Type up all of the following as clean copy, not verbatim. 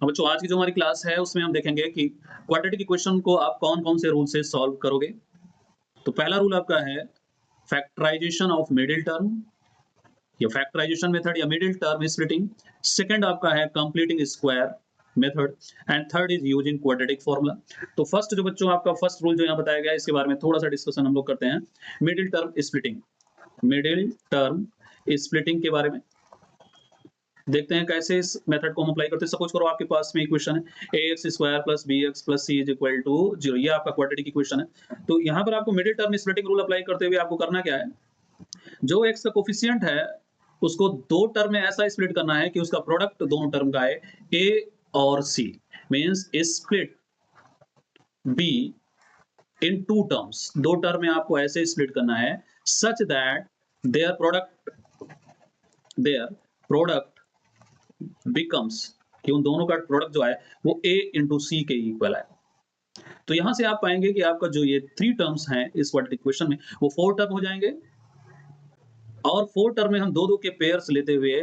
अब बच्चों आज की जो हमारी क्लास है उसमें हम देखेंगे कि क्वाड्रेटिक इक्वेशन को आप कौन-कौन से रूल से सॉल्व करोगे। तो पहला रूल आपका है फैक्टराइजेशन ऑफ मिडिल टर्म या फैक्टराइजेशन मेथड या मिडिल टर्म स्प्लिटिंग। सेकंड आपका है completing square method and third is using quadratic formula. तो फर्स्ट जो बच्चों आपका फर्स्ट रूल जो यहाँ बताया गया है इसके बारे में थोड़ा सा डिस्कशन हम लोग करते हैं। Middle term splitting, middle term splitting के बारे में देखते हैं कैसे इस मेथड को हम अप्लाई करते हैं। सपोज करो आपके पास में इक्वेशन है ax square plus bx plus c is equal to 0, ये आपका क्वाड्रेटिक इक्वेशन है। तो यहाँ पर आपको middle term splitting rule apply करते हुए आपको करना क्या है, जो x का कोफिशिएंट है उसको दो टर्म में ऐसा स्प्लिट करना है कि उसका प्रोडक्ट दोनों टर्म का है a और c, means split b in two terms. दो टर्म में आपको ऐसे स्प्लिट करना है such that their product becomes, कि उन दोनों का प्रोडक्ट जो है वो a इंटू सी के इक्वल है। तो यहां से आप पाएंगे कि आपका जो ये थ्री टर्म्स हैं इस क्वाड्रेटिक इक्वेशन में वो फोर टर्म हो जाएंगे और फोर टर्म में हम दो दो के पेयर्स लेते हुए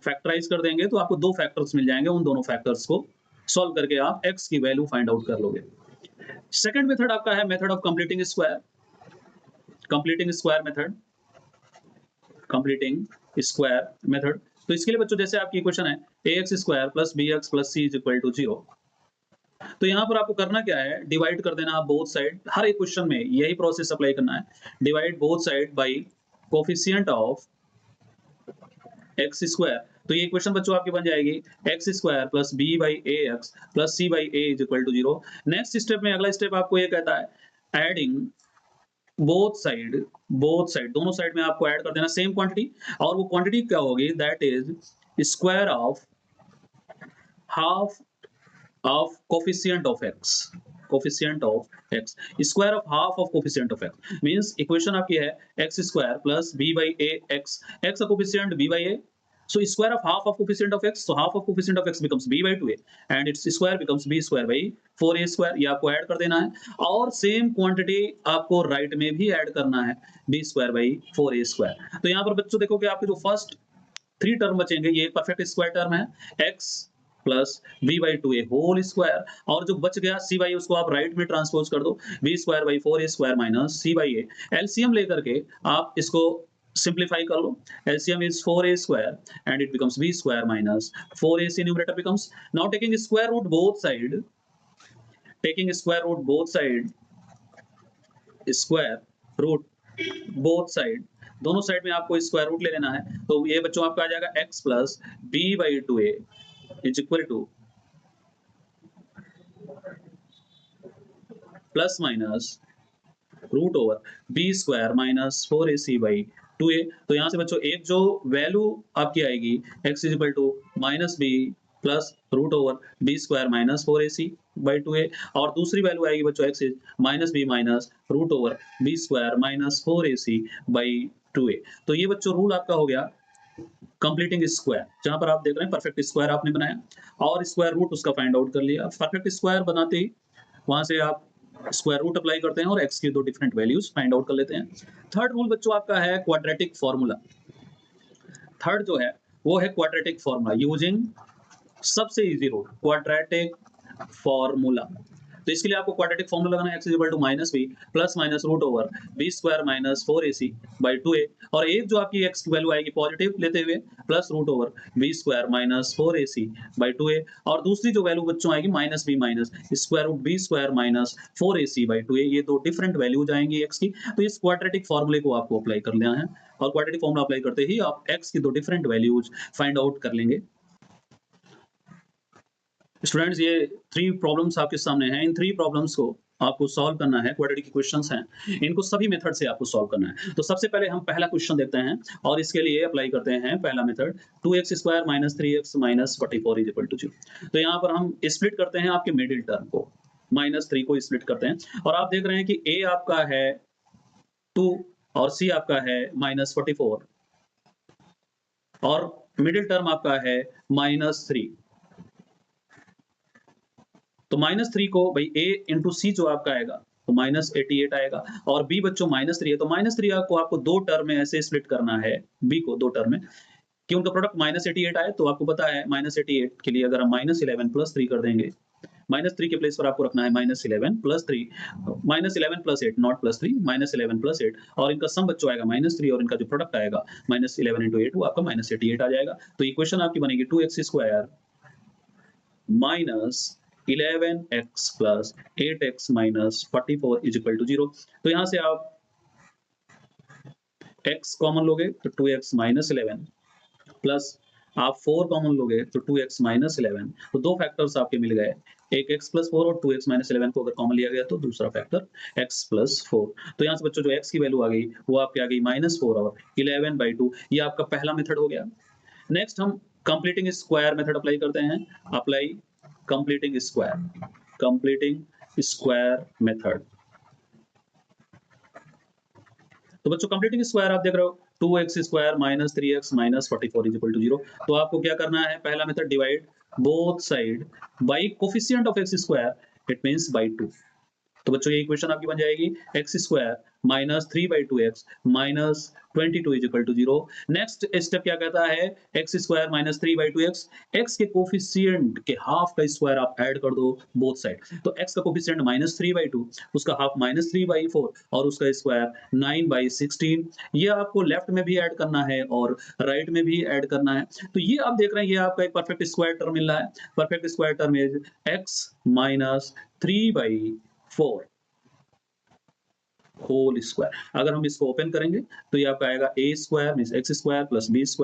फैक्टराइज कर देंगे तो आपको दो फैक्टर्स मिल जाएंगे। उन दोनों फैक्टर्स को सॉल्व करके आप x की वैल्यू फाइंड आउट कर लोगे। सेकंड मेथड आपका है method of completing square, completing square method, completing square method. तो इसके लिए बच्चों जैसे आपकी इक्वेशन है ax square plus bx plus c is equal to 0। तो यहाँ पर आपको करना क्या है, डिवाइड कर देना बोथ साइड। हर एक क्वेश्चन में यही प्रोसेस अप्लाई करना है, divide both side by coefficient of X square. तो ये इक्वेशन बच्चों आपकी बन जाएगी X square plus B by A X plus C by A is equal to 0। Next step में अगला स्टेप आपको ये कहता है एडिंग बोथ साइड दोनों साइड में आपको ऐड कर देना सेम क्वांटिटी, और वो क्वांटिटी क्या होगी, that is square of half of coefficient of x, coefficient of x, square of half of coefficient of x। Means equation आपकी है x square plus b by a x, x का coefficient b by a, so square of half of coefficient of x, so half of coefficient of x becomes b by 2a and its square becomes b square by 4a square। ये आपको add कर देना है और same quantity आपको right में भी add करना है b square by 4a square। तो यहाँ पर बच्चों देखो कि आपके जो फर्स्ट थ्री टर्म बचेंगे ये परफेक्ट स्क्वायर टर्म है x plus B by two A whole square, और जो बच गया सी बाई उसको आप राइट में ट्रांसपोज कर दो B square by 4a square minus C by A. LCM लेकर के आप इसको simplify कर लो। LCM is 4a square and it becomes b square minus 4ac numerator becomes, now taking square root both side, taking square root both side, square root both side, दोनों साइड में आपको स्क्वायर रूट ले लेना है। तो ये बच्चों आपका आ जाएगा x plus b by 2a is equal to plus minus root over B square minus 4ac by 2a। तो यहां से बच्चों एक जो वैल्यू आपकी आएगी x is equal to minus B plus root over B square minus 4ac by 2a, और दूसरी वैल्यू आएगी बच्चों x is minus B minus root over B square minus 4ac by 2a। तो ये बच्चों रूल आपका हो गया कंप्लीटिंग स्क्वायर, जहां पर आप देख रहे हैं परफेक्ट स्क्वायर आपने बनाया और स्क्वायर रूट उसका फाइंड आउट कर लिया। परफेक्ट स्क्वायर बनाते ही वहां से आप स्क्वायर रूट अप्लाई करते हैं और x की दो डिफरेंट वैल्यूज फाइंड आउट कर लेते हैं। थर्ड रूल बच्चों आपका है क्वाड्रेटिक फॉर्मूला। थर्ड जो है वो है क्वाड्रेटिक फॉर्मूला यूजिंग सबसे इजी रूल क्वाड्रेटिक फॉर्मूला। तो इसके लिए आपको क्वाड्रेटिक फॉर्मूला लगाना है x is equal to minus B plus minus root over B square minus 4ac by 2a, और एक जो आपकी x की वैल्यू आएगी पॉजिटिव लेते हुए plus root over B square minus 4ac by 2a, और दूसरी जो वैल्यू बच्चों आएगी minus B minus square root B square minus 4ac by 2a। ये दो डिफरेंट वैल्यूज आएंगी x की। तो इस क्वाड्रेटिक फॉर्मूले को आपको अप्लाई कर लेना है और क्वाड्रेटिक फॉर्मूला अप्लाई करते ही आप x की दो डिफरेंट वैल्यूज फाइंड आउट कर लेंगे। स्टूडेंट्स ये थ्री प्रॉब्लम्स आपके सामने हैं, इन थ्री प्रॉब्लम्स को आपको सॉल्व करना है। क्वाड्रेटिक इक्वेशंस हैं, इनको सभी मेथड से आपको सॉल्व करना है। तो सबसे पहले हम पहला क्वेश्चन देखते हैं और इसके लिए अप्लाई करते हैं पहला method 2x square minus 3x माइनस 44 इज इक्वल टू 0। तो यहाँ पर हम स्प्लिट करते हैं आपके मिडिल टर्म को, -3 को स्प्लिट करते हैं और आप देख रहे हैं कि a आपका है 2 और c आपका है -44 और मिडिल टर्म आपका है -3। तो -3 को भाई a इंटू सी जो आपका आएगा तो -88 आएगा, और b बच्चों -3 है तो -3 को आपको दो टर्म में ऐसे स्प्लिट करना है b को दो टर्म में। कि उनका प्रोडक्ट -88 आए, तो आपको पता है -88 के लिए अगर हम -11 + 3 कर देंगे, -3 के प्लेस पर आपको रखना है -11 + 3, -11 + 8 नॉट +3, -11 + 8 और इनका सम बच्चों आएगा -3 और इनका जो प्रोडक्ट आएगा -11 × 8 वो आपका -88 आ जाएगा। तो इक्वेशन आपकी बनेगी 2x² -11x + 8x - 44 = 0। तो यहाँ से आप x कॉमन लोगे तो 2x - 11 प्लस आप 4 कॉमन लोगे तो 2x - 11, तो 2 फैक्टर्स आपके मिल गए। एक x + 4 और 2x - 11 को अगर कॉमन लिया गया तो दूसरा फैक्टर x + 4। तो यहाँ से बच्चों जो x की वैल्यू आ गई वो आपकी आ गई -4 और 11/2, ये आपका पहला मेथड हो गया। नेक्स्ट हम कंप्लीटिंग स्क्वायर मेथड अप्लाई करते हैं। Apply completing square method. तो बच्चों कंप्लीटिंग स्क्वायर आप देख रहे हो 2x² - 3x - 44 = 0। तो आपको क्या करना है, पहला method divide both side by coefficient of x², it means by 2। तो बच्चों ये इक्वेशन आपकी बन जाएगी x² - 3/2x - 22 = 0। नेक्स्ट स्टेप क्या कहता है, x² - 3/2x, x के कोफिशिएंट के हाफ का स्क्वायर आप ऐड कर दो बोथ साइड। तो x का कोफिशिएंट -3/2, उसका हाफ -3/4 और उसका स्क्वायर 9/16। ये आपको लेफ्ट में भी ऐड करना है और राइट में भी ऐड करना है। तो ये आप देख रहे हैं, ये आपका एक परफेक्ट स्क्वायर टर्म मिल रहा है। Perfect square term is x - 3/4 whole square. अगर हम इसको ओपन करेंगे तो ये आपका आएगा a² means x² + b² -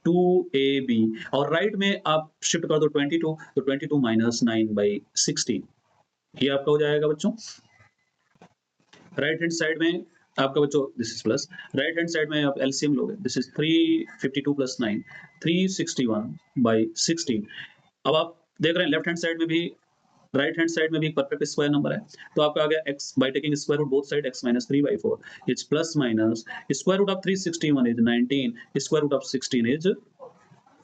2ab और राइट में आप शिफ्ट कर दो 22, तो 22 - 9/16, ये आपका हो जाएगा बच्चों। राइट हैंड साइड में आपका बच्चों this is plus, right hand side में आप एलसीएम लोगे, दिस इज 352 + 9 361/16। अब आप देख रहे हैं लेफ्ट हैंड साइड में भी, राइट हैंड साइड में भी एक परफेक्ट स्क्वायर नंबर है। तो आपका आ गया x by taking square root both side x - 3/4 is plus minus square root of 361 is 19, square root of 16 is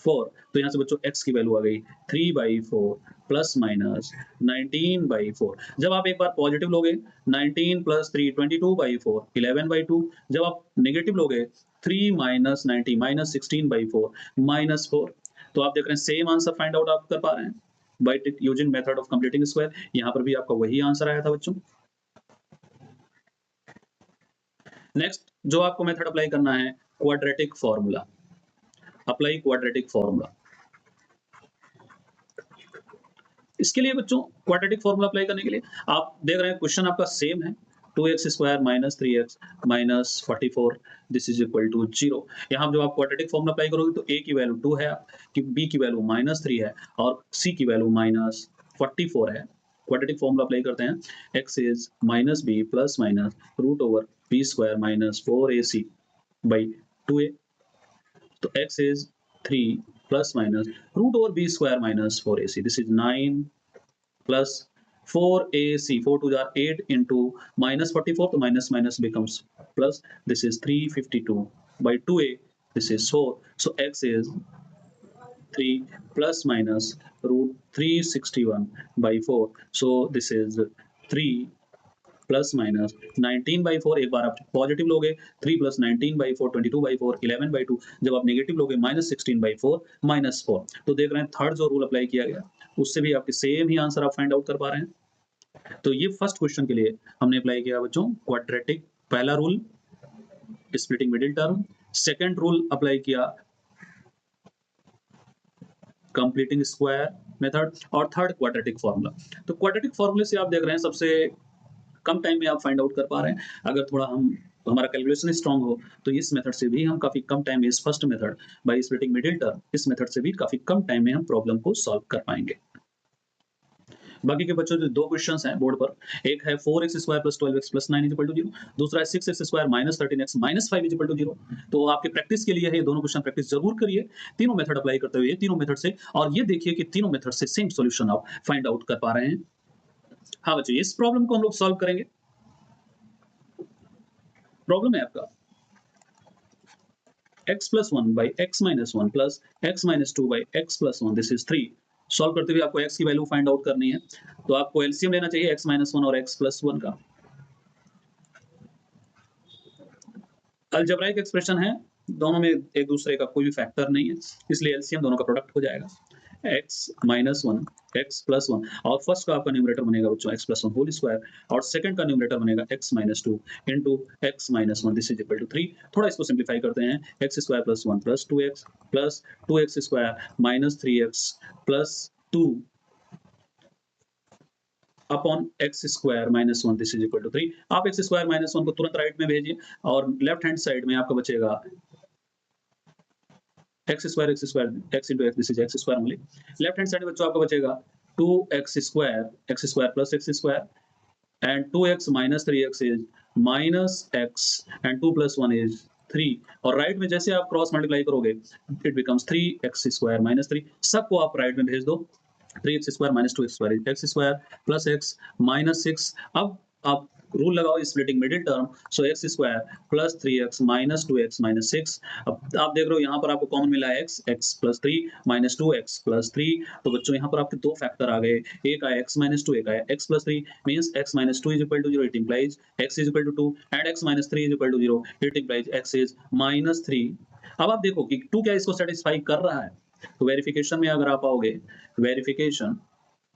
4। तो यहाँ से बच्चों x की वैल्यू आ गई 3/4 प्लस माइनस 19/4। जब आप एक बार पॉजिटिव लोगे 19 + 3 22/4 11/2, जब आप नेगेटिव लोगे 3 - 90 - 16/4 -4। तो आप देख रहे हैं सेम आंसर फाइंड आउट आप कर पा रहे हैं by using method of completing square. यहाँ पर भी आपका वही आंसर आया था बच्चों। नेक्स्ट जो आपको मेथड अप्लाई करना है, quadratic formula. Apply quadratic formula. इसके लिए बच्चों क्वाड्रेटिक फॉर्मूला अप्लाई करने के लिए आप देख रहे हैं क्वेश्चन आपका सेम है, 2x² - 3x - 44 this is equal to 0। यहाँ जब आप क्वाड्रेटिक फॉर्मूला अप्लाई करोगे तो a की वैल्यू 2 है, कि b की वैल्यू -3 है और c की वैल्यू -44 है। क्वाड्रेटिक फॉर्मूला अप्लाई करते हैं, x is -b plus minus √b² - 4ac by 2a। तो x is 3 plus minus √b² - 4ac. This is 9 plus 4ac. 4 to the 8 into -44. So minus minus becomes plus. This is 352 by 2a. This is 4. So x is 3 plus minus √361 by 4. So this is 3 plus minus 19/4। एक बार आप positive लोगे 3 + 19/4 22/4 11/2, जब आप negative लोगे -16/4 -4। तो देख रहे हैं थर्ड जो रूल अप्लाई किया गया उससे भी आपके सेम ही आंसर आप फाइंड आउट कर पा रहे हैं। तो ये फर्स्ट क्वेश्चन के लिए हमने अप्लाई किया बच्चों क्वाड्रेटिक, पहला rule splitting middle term, second rule apply किया कंप्लीटिंग स्क्वायर मेथड और थर्ड क्वाड्रेटिक फॉर्मूला। तो क्वाड्रेटिक फॉर्मूले से आप देख रहे हैं सबसे कम टाइम में आप फाइंड आउट कर पा रहे हैं। अगर थोड़ा हमारा कैलकुलेशन स्ट्रांग हो तो इस मेथड से भी हम काफी कम टाइम में, इस first method by splitting middle term, इस मेथड से भी काफी कम टाइम में हम प्रॉब्लम को सॉल्व कर पाएंगे। बाकी के बच्चों जो दो क्वेश्चंस हैं बोर्ड पर, एक है 4x² + 12x + 9 = 0, दूसरा है 6x² - 13x - 5 = 0। तो आपके प्रैक्टिस के लिए है, ये दोनों क्वेश्चन प्रैक्टिस जरूर करिए तीनों मेथड अप्लाई करते हुए, तीनों मेथड से, और ये देखिए कि तीनों मेथड से सेम सॉल्यूशन आप फाइंड आउट कर पा रहे हैं। हाँ बच्चों, इस प्रॉब्लम को हम लोग सॉल्व करेंगे। प्रॉब्लम है आपका x + 1 by x - 1 plus x - 2 by x + 1, this is 3। Solve करते हुए आपको x की वैल्यू फाइंड आउट करनी है, तो आपको एलसीएम लेना चाहिए x - 1 और x + 1 का। अलजेब्राइक एक्सप्रेशन है दोनों में एक दूसरे का कोई भी फैक्टर नहीं है, इसलिए एलसीएम दोनों का प्रोडक्ट हो जाएगा x minus one X plus one, और फर्स्ट का आपका न्यूमरेटर बनेगा बच्चों x plus one whole square, और सेकंड का न्यूमरेटर बनेगा x minus two into X minus one, this is equal to 3। थोड़ा इसको सिंप्लीफाई करते हैं, X square plus one plus two X square minus three X plus two upon X square minus one, this is equal to 3। आप x square minus one को तुरंत right में भेजिए, और लेफ्ट हैंड साइड में आपका बचेगा X square X into X, this is X square only. Left hand side में बच्चों आपका बचेगा two X square plus X square, and two x minus three X is minus X, and two plus one is 3। और right में जैसे आप cross multiply करोगे it becomes three X square minus three, सबको आप राइट में भेज दो, three X square minus two X square plus x minus six. अब आप रूल लगाओ splitting middle term, so x square plus three x minus two x minus six. अब आप देख रहे हो यहाँ पर आपको कॉमन मिला है x plus three minus two x plus three, तो बच्चों यहाँ पर आपके दो फैक्टर आ गए, एक आया एक्स माइनस टू, एक आया X plus three, means X minus two is equal to zero, it implies X is equal to two, and X minus three is equal to zero, it implies X is minus three. अब आप देखो कि to क्या इसको satisfy कर रहा है, तो वेरिफिकेशन में अगर आप आओगे, वेरिफिकेशन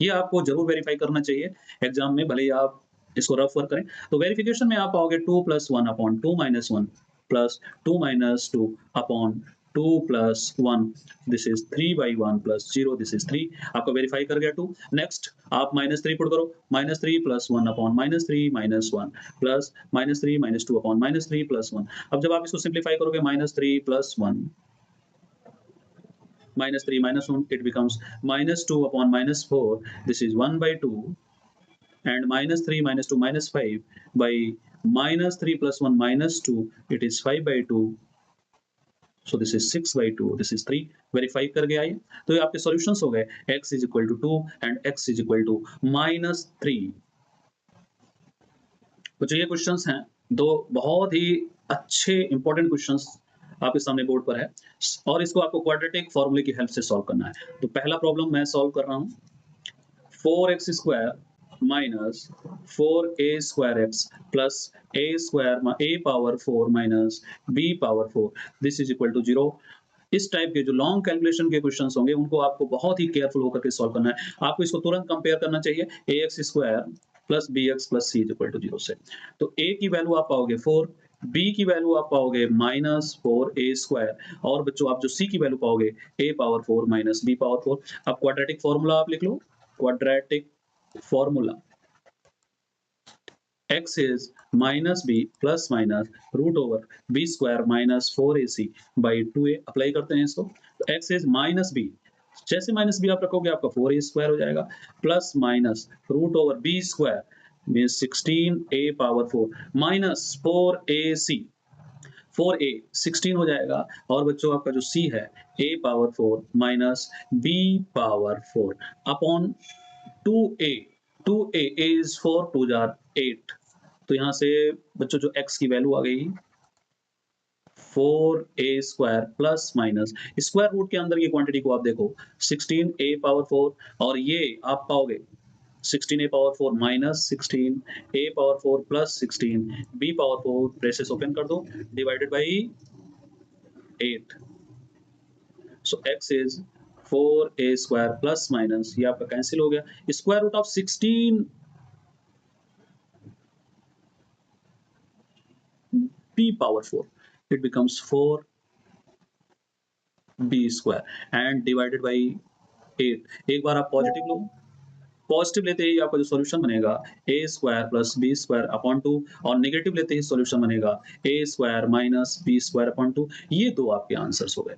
ये आपको जरूर वेरीफाई करना चाहिए एग्जाम में, भले ही आप इसको रफ वर्क करें। तो वेरिफिकेशन में आप आओगे to plus one upon two minus one plus to minus two upon two plus one, this is three by one plus zero, this is three. आपको वेरीफाई कर गया टू। नेक्स्ट आप minus three put करो, minus three plus one upon minus three minus one plus minus three minus two upon minus three plus one. अब जब आप इसको simplify करोगे minus three plus one minus 3 minus 1, it becomes minus 2 upon minus 4, this is 1 by 2, and minus 3 minus 2 minus 5 by minus 3 plus 1 minus 2, it is 5 by 2, so this is 6 by 2, this is 3। Verify कर गया ये, तो ये आपके solutions हो गए x is equal to 2 and x is equal to minus 3। तो ये क्वेश्चंस हैं, दो बहुत ही अच्छे इंपॉर्टेंट क्वेश्चंस आपके सामने बोर्ड पर है, और इसको आपको क्वाड्रेटिक फॉर्मूले की हेल्प से सॉल्व करना है। तो पहला प्रॉब्लम मैं सॉल्व कर रहा हूँ, 4x स्क्वायर माइनस 4a स्क्वायर X plus a square a power 4 minus b power 4, this is equal to 0। इस टाइप के जो लॉन्ग कैलकुलेशन के क्वेश्चंस होंगे उनको आपको बहुत ही केयरफुल होकर के सॉल्व करना है। आपको इसको तुरंत कंपेयर करना चाहिए ax square plus bx plus c equal to 0 से। तो a की वैल्यू आप पाओगे 4, b की वैल्यू आप पाओगे माइनस 4a स्क्वायर, और बच्चों आप जो c की वैल्यू पाओगे a power 4 minus b power 4। अब क्वाड्रेटिक फॉर्मूला आप लिख लो, quadratic formula x is minus b plus minus root over b square minus 4ac by 2a। अप्लाई करते हैं इसको, तो x is minus b, जैसे माइनस बी आप रखोगे आपका 4a स्क्वायर हो जाएगा, plus minus root over B square mean 16a power 4 minus 4ac, 4a 16 हो जाएगा, और बच्चों आपका जो c है a power 4 minus b power 4 upon 2a, 2a is 4 2 jar 8। तो यहाँ से बच्चों जो x की वैल्यू आ गई 4a square plus minus square root के अंदर की क्वांटिटी को आप देखो 16a पावर 4, और ये आप पाओगे 16a power 4 minus 16a power 4 plus 16b power 4, braces open कर दो, divided by 8। So x is 4a square plus minus, ये आपका कैंसिल हो गया, square root of 16 b power 4, it becomes 4b square and divided by 8। एक बार आप positive लो, positive लेते ही आपका जो सॉल्यूशन बनेगा a square plus b square upon 2, और नेगेटिव लेते ही सॉल्यूशन बनेगा a square minus b square upon 2। ये दो आपके आंसर्स हो गए।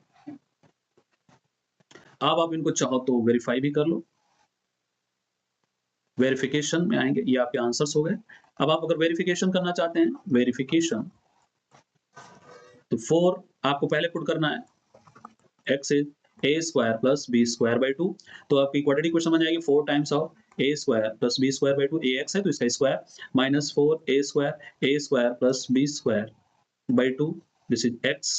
अब आप इनको चाहो तो वेरीफाई भी कर लो, वेरिफिकेशन में आएंगे, ये आपके आंसर्स हो गए। अब आप अगर वेरिफिकेशन करना चाहते हैं, वेरिफिकेशन, तो 4 आपको पहले पुट करना है, x is a square plus b square by 2, तो आपकी क्वाड्रेटिक इक्वेशन बन जाएगी 4 times of a square plus b square by 2, ax है तो इसका square minus 4a square plus b square by 2, this is x,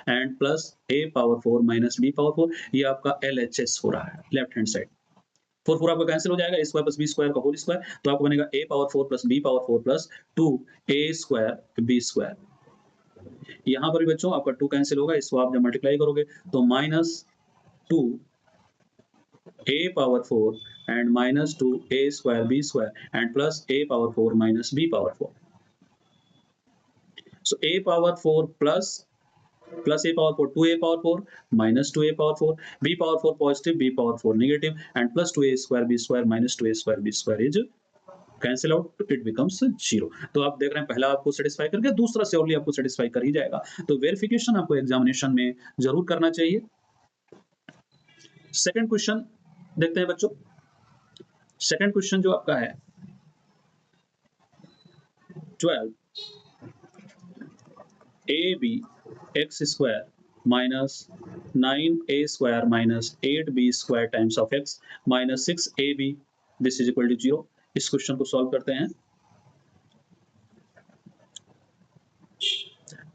and plus a power 4 minus b power 4, ये आपका LHS हो रहा है लेफ्ट हैंड साइड। 4 4 आपका cancel हो जाएगा, a square plus b square का होल स्क्वायर, तो आपको बनेगा a power 4 plus b power 4 plus 2 a square b square. यहाँ पर भी बच्चों आपका 2 कैंसिल होगा, इसको आप जब मल्टीप्लाई करोगे तो -2 a power 4 and -2 a square b square and plus a power 4 minus b power 4. So a power 4 plus a power 4 2a power 4 minus 2a power 4 b power 4 positive b power 4 negative and plus 2a square b square minus 2a square b square is cancel out, it becomes 0. तो आप देख रहे हैं पहला आपको satisfy कर गया, दूसरा श्योरली आपको सेटिस्फाई कर ही जाएगा. तो वेरिफिकेशन आपको एग्जामिनेशन में जरूर करना चाहिए. सेकंड क्वेश्चन देखते हैं बच्चों. सेकंड क्वेश्चन जो आपका है 12 ab x square minus 9a square minus 8b square times of x minus 6ab this is equal to 0. इस क्वेश्चन को सॉल्व करते हैं.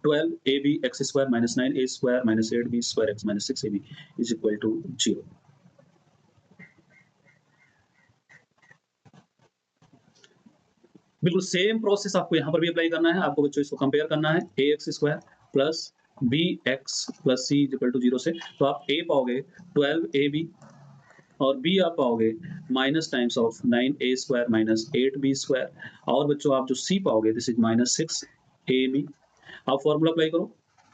12ab x square minus 9a square minus 8b square x minus 6ab is equal to 0. बिल्कुल same process आपको यहाँ पर भी apply करना है. आपको बच्चों इसको कंपेयर करना है ax square plus bx plus c equal to 0 से. तो आप a पाओगे 12ab और b आप पाओगे minus times of 9a square minus 8b square. और बच्चों आप जो c पाओगे दिस इज माइनस 6ab. आप फॉर्मूला अप्लाई करो.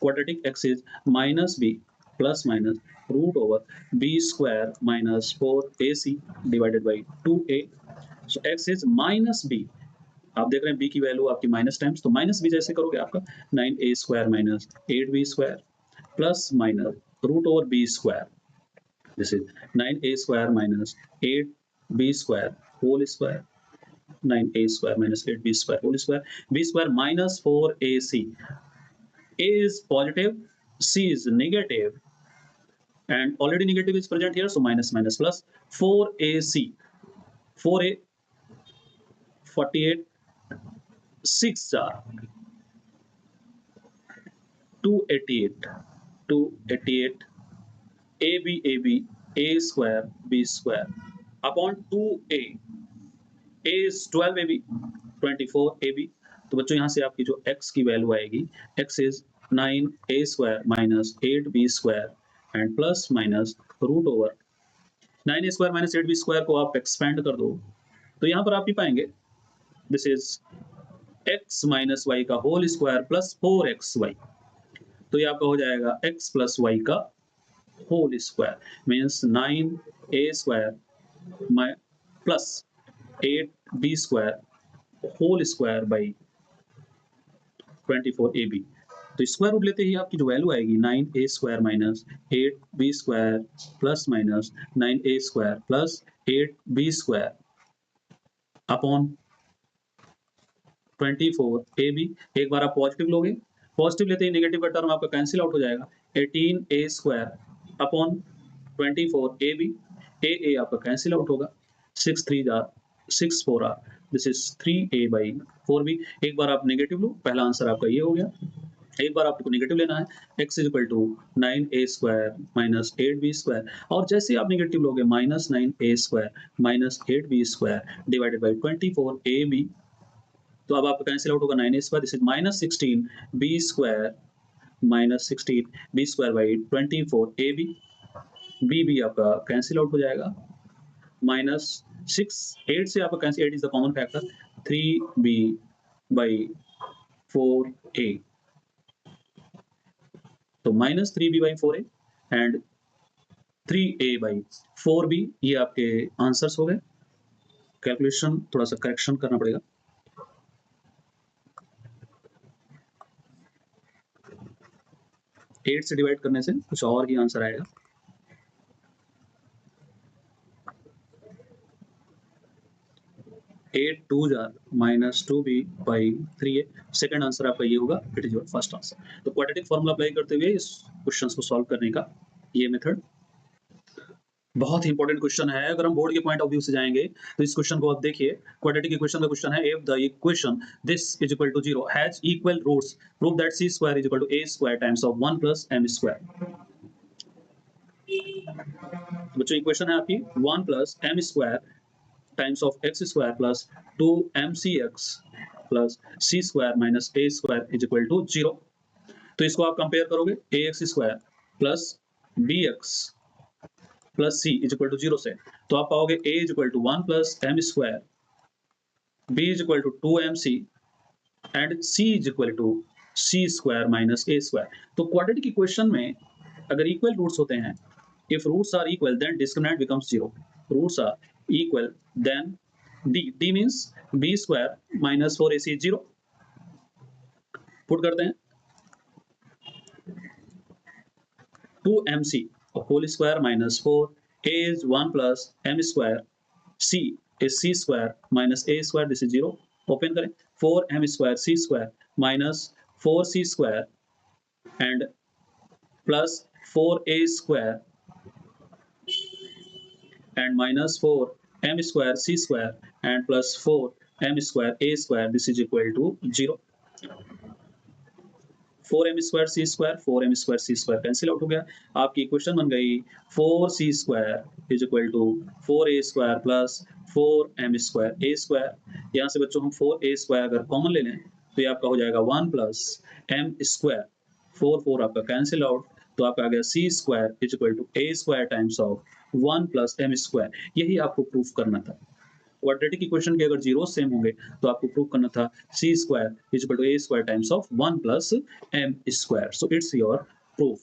Quadratic x is minus b plus minus root over b square minus 4ac divided by 2a. So x is minus b. आप देख रहे हैं b की वैल्यू आपकी माइनस टाइम्स, तो माइनस b जैसे करोगे आपका 9a square minus 8b square plus minus root over b square. This is 9a square minus 8b square whole square 9a square minus 8b square whole square b square minus 4ac. a is positive, c is negative and already negative is present here, so minus minus plus 4ac 4a 48 6 are 288 ab a square b square upon 2a. a is 12ab 24ab. तो बच्चों यहाँ से आपकी जो x की value आएगी x is 9a square minus 8b square and plus minus root over 9a square minus 8b square को आप एक्सपेंड कर दो तो यहाँ पर आप ही पाएंगे this is x minus Y का होल स्क्वायर प्लस 4xy. तो ये आपका हो जाएगा x प्लस वाई का whole square means 9a square plus 8b square whole square by 24ab. तो स्क्वायर रूट लेते ही आपकी जो वैल्यू आएगी 9a square minus 8b square plus minus 9a square plus 8b square upon 24ab. एक बार आप positive लोगे, पॉजिटिव लेते ही नेगेटिव का टर्म आपका कैंसिल आउट हो जाएगा 18a square upon 24ab. a आपका कैंसिल आउट होगा 6 3 जार 6 4 are this is 3a by 4b. एक बार आप नेगेटिव लो, पहला आंसर आपका ये हो गया. एक बार आपको नेगेटिव लेना है x is equal to 9a square minus 8b square और जैसे आप नेगेटिव लोगे minus 9a square minus 8b square divided by 24ab. तो अब आपका कैंसिल आउट होगा 9a square this is minus 16b square minus 16b square by 24ab. b आपका cancel out हो जाएगा माइनस 6 8 से आपका cancel 8 is the common factor 3b by 4a. तो minus 3b by 4a and 3a by 4b ये आपके answers हो गए. कैलकुलेशन थोड़ा सा करेक्शन करना पड़ेगा. 8 से डिवाइड करने से कुछ और ही आंसर आएगा. एट टू जार minus 2b by 3a. Second answer आपका ये होगा. It is your first answer. तो क्वाड्रेटिक फॉर्मूला अप्लाई करते हुए इस क्वेश्चन को सॉल्व करने का ये मेथड बहुत ही इंपॉर्टेंट क्वेश्चन है. अगर हम बोर्ड के पॉइंट ऑफ व्यू से जाएंगे तो इस क्वेश्चन को आप देखिए. क्वाड्रेटिक इक्वेशन का क्वेश्चन है. If the equation this is equal to 0 has equal roots prove that c square is equal to a square times of 1 plus m square. बच्चों इक्वेशन है आपकी 1 plus m square times of x square plus 2mcx plus c square minus a square is equal to 0. तो इसको आप compare करोगे ax square plus bx plus c is equal to 0 से, तो आप पाओगे a is equal to 1 plus m square, b is equal to 2mc and c is equal to c square minus a square. तो quadratic equation में अगर equal roots होते हैं, if roots are equal then discriminant becomes 0, roots are equal then d means b square minus 4ac 0। Put करते हैं 2mc whole square minus 4, a is 1 plus m square, c is c square minus a square, this is 0, open करें 4m square c square minus 4c square and plus 4a square and minus 4m square c square and plus 4m square a square, this is equal to 0। 4m square C square 4m square C square cancel out हो गया, आपकी equation बन गई 4c square is equal to 4a square plus 4m square a square. यहाँ से बच्चों हम 4a square अगर कॉमन ले लें तो ये आपका हो जाएगा 1 प्लस m स्क्वायर, 4 आपका कैंसिल आउट, तो आपका आ गया c square is equal to a square times of 1 plus m square. यही आपको प्रूफ करना था। क्वाड्रेटिक इक्वेशन के अगर जीरो सेम होंगे तो आपको प्रूव करना था c square is equal to a square times of 1 plus m square. So it's your proof.